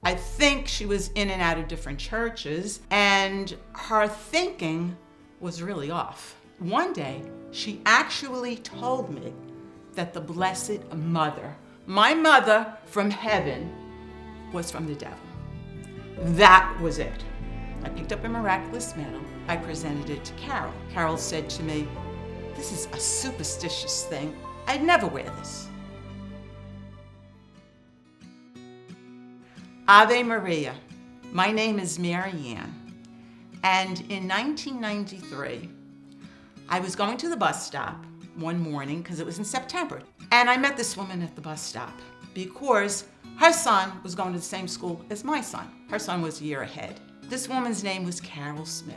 I think she was in and out of different churches, and her thinking was really off. One day, she actually told me that the Blessed Mother, my mother from heaven, was from the devil. That was it. I picked up a miraculous medal. I presented it to Carol. Carol said to me, "This is a superstitious thing. I'd never wear this." Ave Maria. My name is Mary Ann. And in 1993, I was going to the bus stop one morning, because it was in September, and I met this woman at the bus stop because her son was going to the same school as my son. Her son was a year ahead. This woman's name was Carol Smith.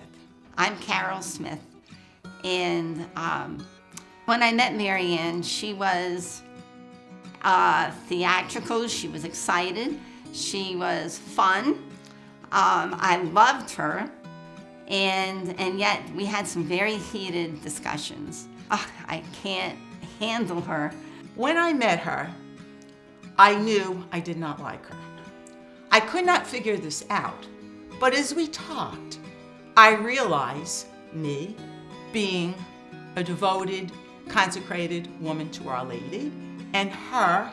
I'm Carol Smith, and when I met Mary Ann, she was theatrical, she was excited, she was fun. I loved her, and yet we had some very heated discussions. I can't handle her. When I met her, I knew I did not like her. I could not figure this out, but as we talked, I realized me being a devoted, consecrated woman to Our Lady, and her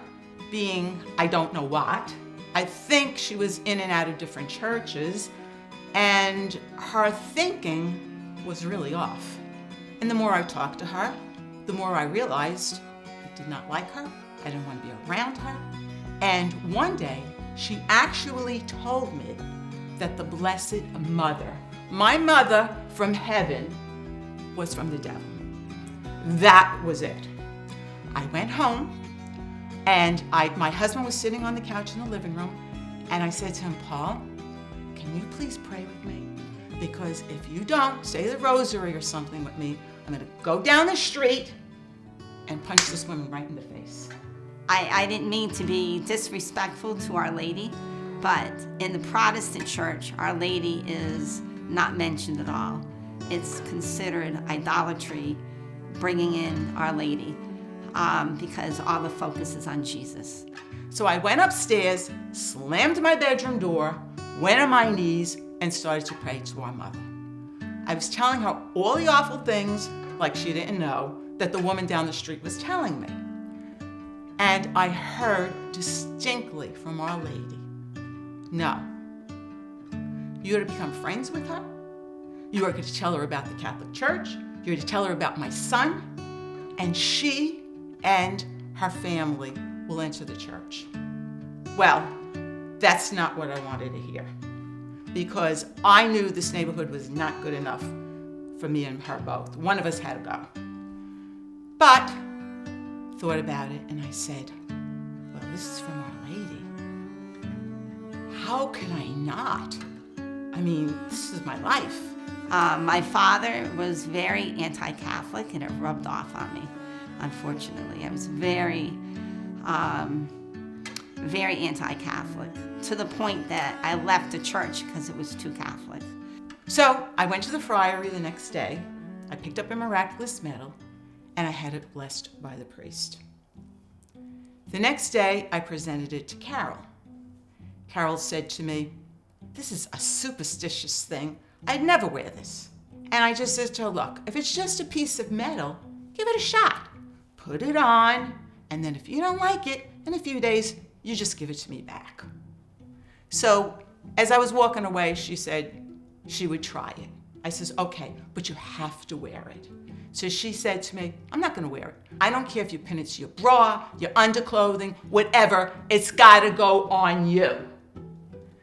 being I don't know what. I think she was in and out of different churches, and her thinking was really off. And the more I talked to her, the more I realized I did not like her, I didn't want to be around her. And one day, she actually told me that the Blessed Mother, my mother from heaven, was from the devil. That was it. I went home, and my husband was sitting on the couch in the living room, and I said to him, "Paul, can you please pray with me? Because if you don't say the rosary or something with me, I'm going to go down the street and punch this woman right in the face." I didn't mean to be disrespectful to Our Lady, but in the Protestant church, Our Lady is not mentioned at all. It's considered idolatry, bringing in Our Lady, because all the focus is on Jesus. So I went upstairs, slammed my bedroom door, went on my knees, and started to pray to our mother. I was telling her all the awful things, like she didn't know, that the woman down the street was telling me. And I heard distinctly from Our Lady, "No, you're to become friends with her. You are going to tell her about the Catholic Church. You're to tell her about my son, and she and her family will enter the church." Well, that's not what I wanted to hear, because I knew this neighborhood was not good enough for me and her both. One of us had to go. But thought about it, and I said, "Well, this is from Our Lady. How can I not? I mean, this is my life." My father was very anti-Catholic, and it rubbed off on me, unfortunately. I was very anti-Catholic, to the point that I left the church because it was too Catholic. So I went to the friary the next day. I picked up a miraculous medal, and I had it blessed by the priest. The next day, I presented it to Carol. Carol said to me, "This is a superstitious thing. I'd never wear this." And I just said to her, "Look, if it's just a piece of metal, give it a shot. Put it on, and then if you don't like it, in a few days, you just give it to me back." So as I was walking away, she said she would try it. I says, "Okay, but you have to wear it." So she said to me, "I'm not going to wear it. I don't care if you pin it to your bra, your underclothing, whatever. It's got to go on you."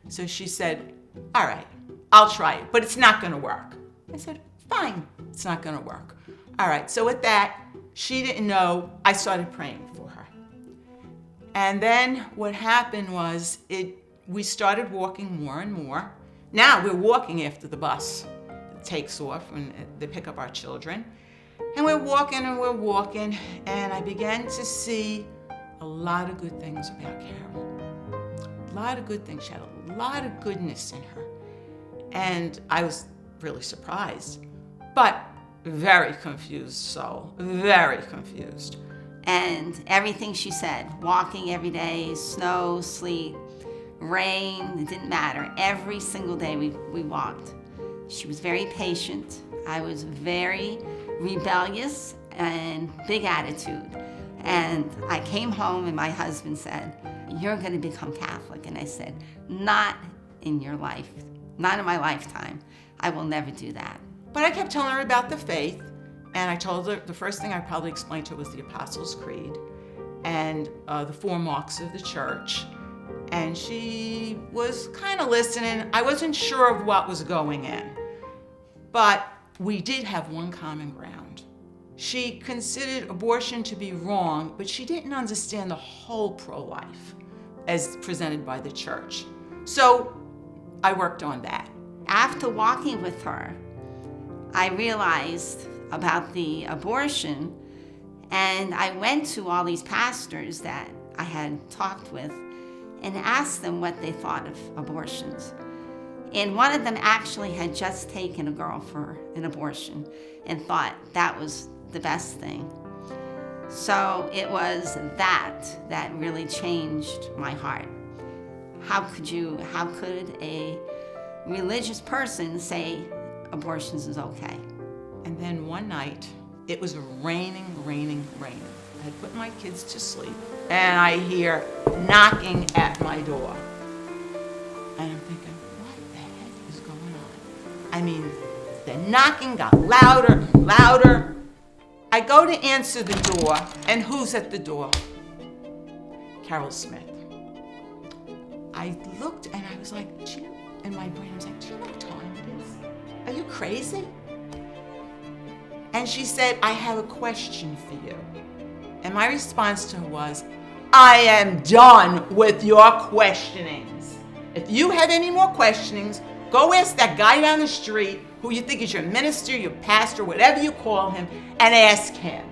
So she said, "All right, I'll try it, but it's not going to work." I said, "Fine, it's not going to work." All right, so with that, she didn't know, I started praying for her. And then what happened was we started walking more and more. Now we're walking after the bus takes off and they pick up our children. And we're walking, and I began to see a lot of good things about Carol. A lot of good things. She had a lot of goodness in her. And I was really surprised, but very confused soul, very confused. And everything she said, walking every day, snow, sleet, rain, it didn't matter. Every single day we walked. She was very patient. I was very rebellious and big attitude. And I came home and my husband said, "You're going to become Catholic." And I said, "Not in your life, not in my lifetime. I will never do that." But I kept telling her about the faith, and I told her the first thing I probably explained to her was the Apostles' Creed and the 4 marks of the church. And she was kind of listening. I wasn't sure of what was going in, but we did have one common ground. She considered abortion to be wrong, but she didn't understand the whole pro-life as presented by the church. So I worked on that. After walking with her, I realized about the abortion, and I went to all these pastors that I had talked with and asked them what they thought of abortions. And one of them actually had just taken a girl for an abortion and thought that was the best thing. So it was that really changed my heart. How could a religious person say abortions is okay? And then one night, it was raining. I had put my kids to sleep, and I hear knocking at my door. And I'm thinking, what the heck is going on? I mean, the knocking got louder and louder. I go to answer the door, and who's at the door? Carol Smith. I looked, and I was like, in my brain, I was like, do you know what time it is? Are you crazy? And she said, "I have a question for you." And my response to her was, "I am done with your questionings. If you have any more questionings, go ask that guy down the street who you think is your minister, your pastor, whatever you call him, and ask him."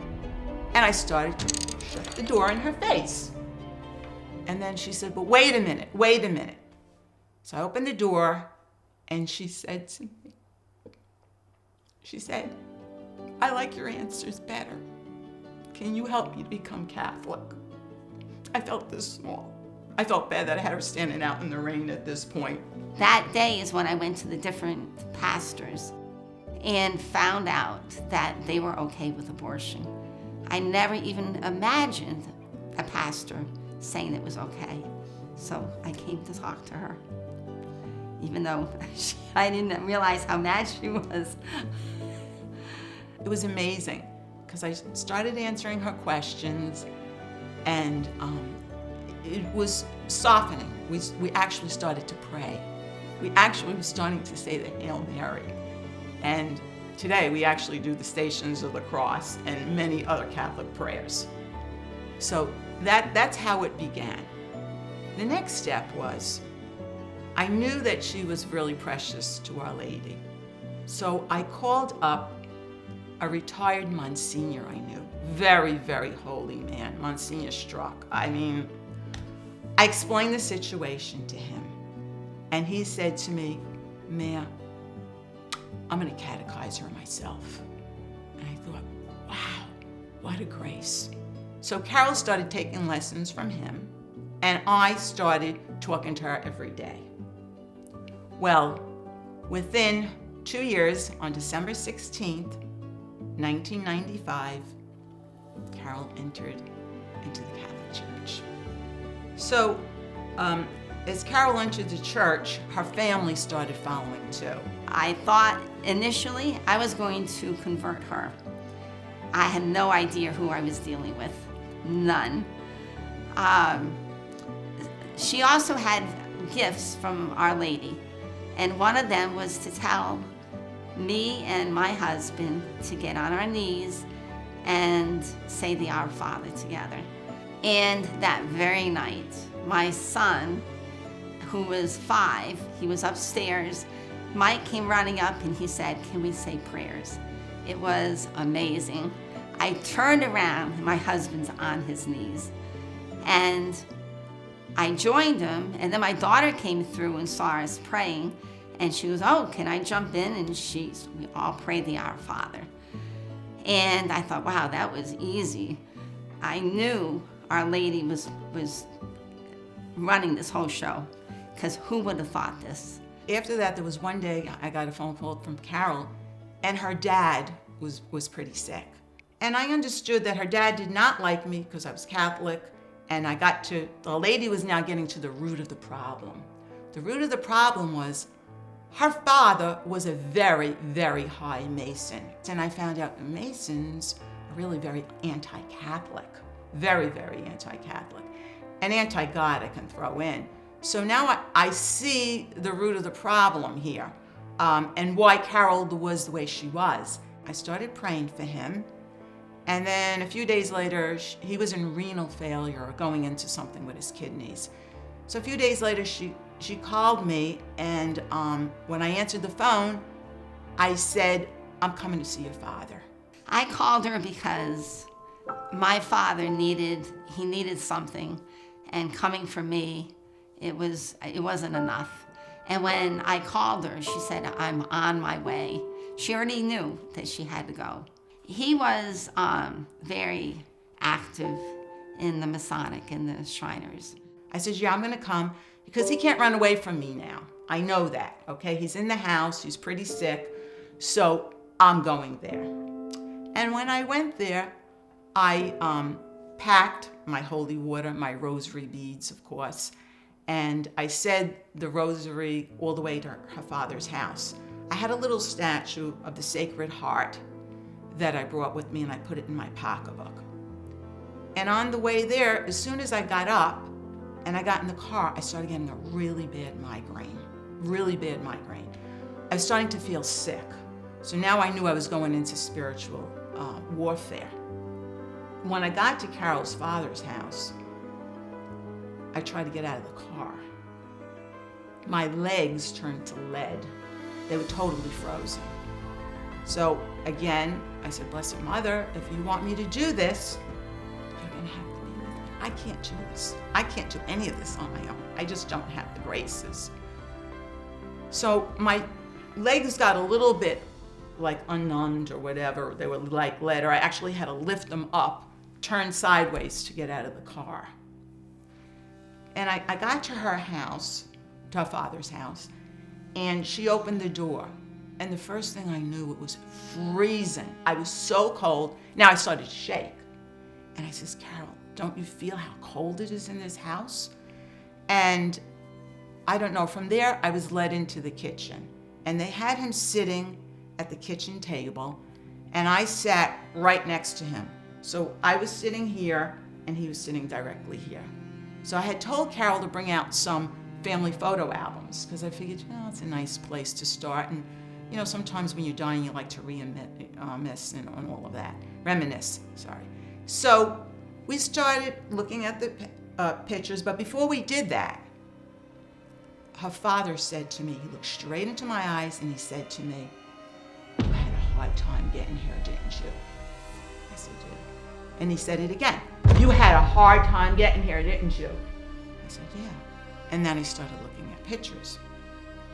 And I started to shut the door in her face. And then she said, "But wait a minute. So I opened the door, and she said to me, "I like your answers better. Can you help me to become Catholic?" I felt this small. I felt bad that I had her standing out in the rain at this point. That day is when I went to the different pastors and found out that they were okay with abortion. I never even imagined a pastor saying it was okay. So I came to talk to her, even though I didn't realize how mad she was. It was amazing because I started answering her questions, and it was softening. We actually started to pray. We actually were starting to say the Hail Mary. And today we actually do the Stations of the Cross and many other Catholic prayers. So that's how it began. The next step was, I knew that she was really precious to Our Lady. So I called up a retired Monsignor I knew. Very, very holy man, Monsignor Struck. I mean, I explained the situation to him, and he said to me, "Mia, I'm gonna catechize her myself." And I thought, wow, what a grace. So Carol started taking lessons from him, and I started talking to her every day. Well, within 2 years, on December 16th, 1995, Carol entered into the Catholic Church. So, as Carol entered the church, her family started following too. I thought initially I was going to convert her. I had no idea who I was dealing with, none. She also had gifts from Our Lady, and one of them was to tell me and my husband to get on our knees and say the Our Father together. And that very night, my son, who was 5, he was upstairs. Mike came running up and he said, "Can we say prayers?" It was amazing. I turned around, and my husband's on his knees. And I joined him, and then my daughter came through and saw us praying, and she was, "Oh, can I jump in?" And we all prayed the Our Father. And I thought, wow, that was easy. I knew Our Lady was running this whole show. because who would have thought this? After that, there was one day I got a phone call from Carol, and her dad was pretty sick. And I understood that her dad did not like me because I was Catholic, and the lady was now getting to the root of the problem. The root of the problem was her father was a very, very high Mason. And I found out Masons are really very anti-Catholic, very, very anti-Catholic, and anti-God I can throw in. So now I see the root of the problem here, and why Carol was the way she was. I started praying for him, and then a few days later, he was in renal failure, going into something with his kidneys. So a few days later, she called me, and when I answered the phone, I said, "I'm coming to see your father." I called her because my father needed something, and coming from me, it wasn't enough. And when I called her, she said, "I'm on my way." She already knew that she had to go. He was very active in the Masonic and the Shriners. I said, "Yeah, I'm going to come because he can't run away from me now. I know that, okay? He's in the house. He's pretty sick. So I'm going there." And when I went there, I packed my holy water, my rosary beads, of course, and I said the rosary all the way to her father's house. I had a little statue of the Sacred Heart that I brought with me, and I put it in my pocketbook. And on the way there, as soon as I got up and I got in the car, I started getting a really bad migraine, really bad migraine. I was starting to feel sick. So now I knew I was going into spiritual warfare. When I got to Carol's father's house, I tried to get out of the car. My legs turned to lead. They were totally frozen. So again, I said, "Blessed Mother, if you want me to do this, you're going to have to be with me. I can't do this. I can't do any of this on my own. I just don't have the graces." So my legs got a little bit like unnumbed or whatever. They were like lead, or I actually had to lift them up, turn sideways to get out of the car. And I got to her house, to her father's house, and she opened the door. And the first thing I knew, it was freezing. I was so cold. Now I started to shake. And I says, "Carol, don't you feel how cold it is in this house?" And I don't know, from there I was led into the kitchen. And they had him sitting at the kitchen table, and I sat right next to him. So I was sitting here, and he was sitting directly here. So I had told Carol to bring out some family photo albums, because I figured, it's a nice place to start. And sometimes when you're dying, you like to reminisce and all of that. Reminisce, sorry. So we started looking at the pictures, but before we did that, her father said to me, he looked straight into my eyes, and he said to me, "You had a hard time getting here, didn't you?" I said, "Yeah." And he said it again. "You had a hard time getting here, didn't you?" I said, "Yeah." And then he started looking at pictures.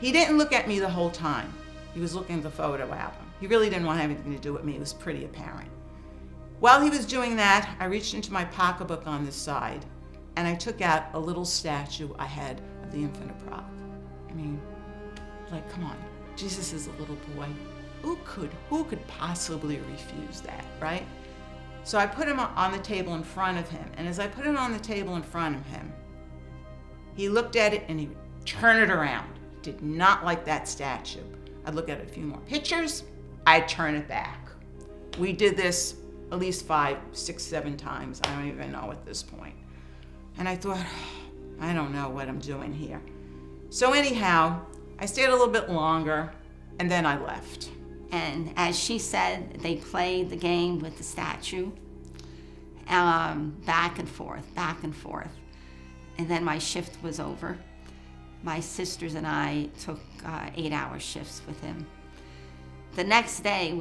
He didn't look at me the whole time. He was looking at the photo album. He really didn't want anything to do with me. It was pretty apparent. While he was doing that, I reached into my pocketbook on the side, and I took out a little statue I had of the Infant of Prague. I mean, like, come on. Jesus is a little boy. Who could possibly refuse that, right? So I put him on the table in front of him, and as I put him on the table in front of him, he looked at it and he turned it around. Did not like that statue. I'd look at a few more pictures, I'd turn it back. We did this at least 5, 6, 7 times. I don't even know at this point. And I thought, I don't know what I'm doing here. So anyhow, I stayed a little bit longer, and then I left. And as she said, they played the game with the statue, back and forth, back and forth. And then my shift was over. My sisters and I took 8-hour shifts with him. The next day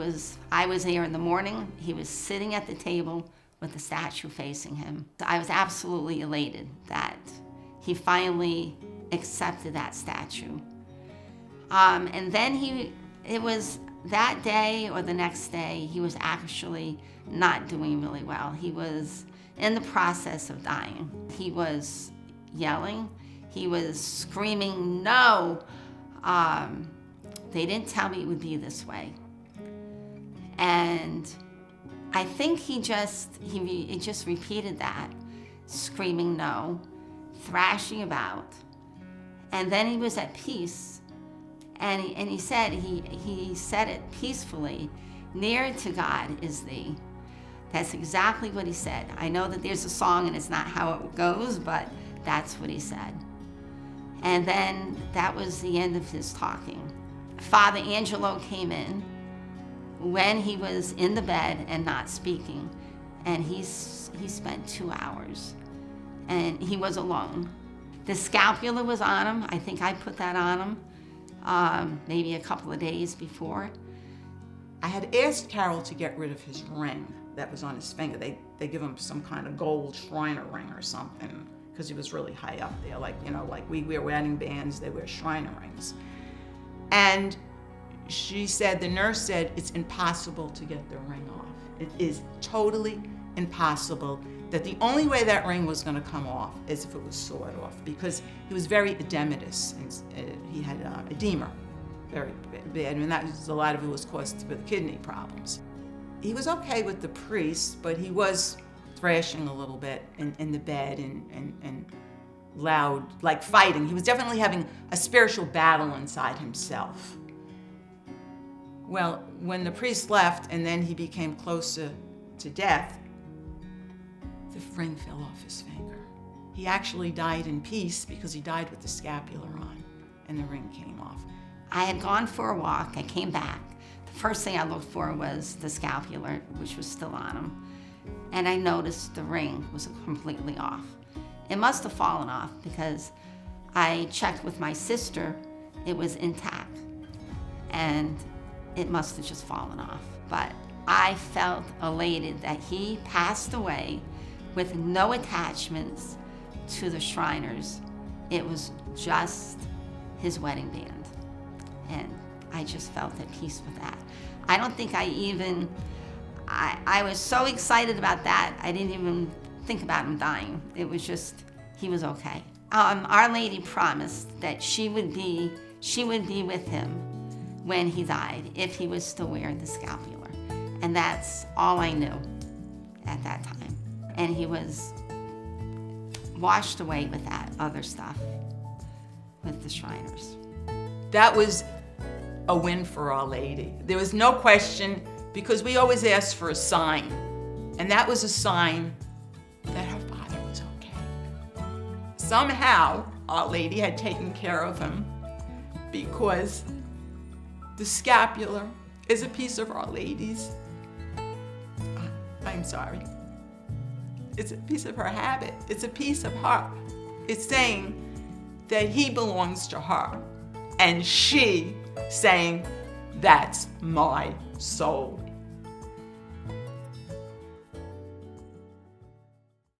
I was there in the morning. He was sitting at the table with the statue facing him. I was absolutely elated that he finally accepted that statue. And then it was that day or the next day, he was actually not doing really well. He was in the process of dying. He was yelling. He was screaming, no. They didn't tell me it would be this way. And I think he just repeated that, screaming no, thrashing about. And then he was at peace. And he said it peacefully, near to God is thee. That's exactly what he said. I know that there's a song and it's not how it goes, but that's what he said. And then that was the end of his talking. Father Angelo came in when he was in the bed and not speaking, and he spent 2 hours, and he was alone. The scapular was on him. I think I put that on him maybe a couple of days before. I had asked Carol to get rid of his ring that was on his finger. They give him some kind of gold Shriner ring or something, because he was really high up there. Like we wear wedding bands, they wear Shriner rings. And the nurse said, it's impossible to get the ring off. It is totally impossible. That the only way that ring was going to come off is if it was sawed off, because he was very edematous. He had edema, very bad, and a lot of it was caused with kidney problems. He was okay with the priest, but he was thrashing a little bit in the bed and loud, like fighting. He was definitely having a spiritual battle inside himself. Well, when the priest left and then he became closer to death, the ring fell off his finger. He actually died in peace because he died with the scapular on and the ring came off. I had gone for a walk. I came back. The first thing I looked for was the scapular, which was still on him. And I noticed the ring was completely off. It must have fallen off because I checked with my sister. It was intact. And it must have just fallen off. But I felt elated that he passed away with no attachments to the Shriners. It was just his wedding band. And I just felt at peace with that. I don't think I was so excited about that, I didn't even think about him dying. It was just, he was okay. Our Lady promised that she would be with him when he died, if he was still wearing the scapular. And that's all I knew at that time. And he was washed away with that other stuff, with the Shriners. That was a win for Our Lady. There was no question, because we always ask for a sign. And that was a sign that her father was okay. Somehow, Our Lady had taken care of him, because the scapular is a piece of Our Lady's. I'm sorry. It's a piece of her habit. It's a piece of her. It's saying that he belongs to her. And she saying, that's my soul.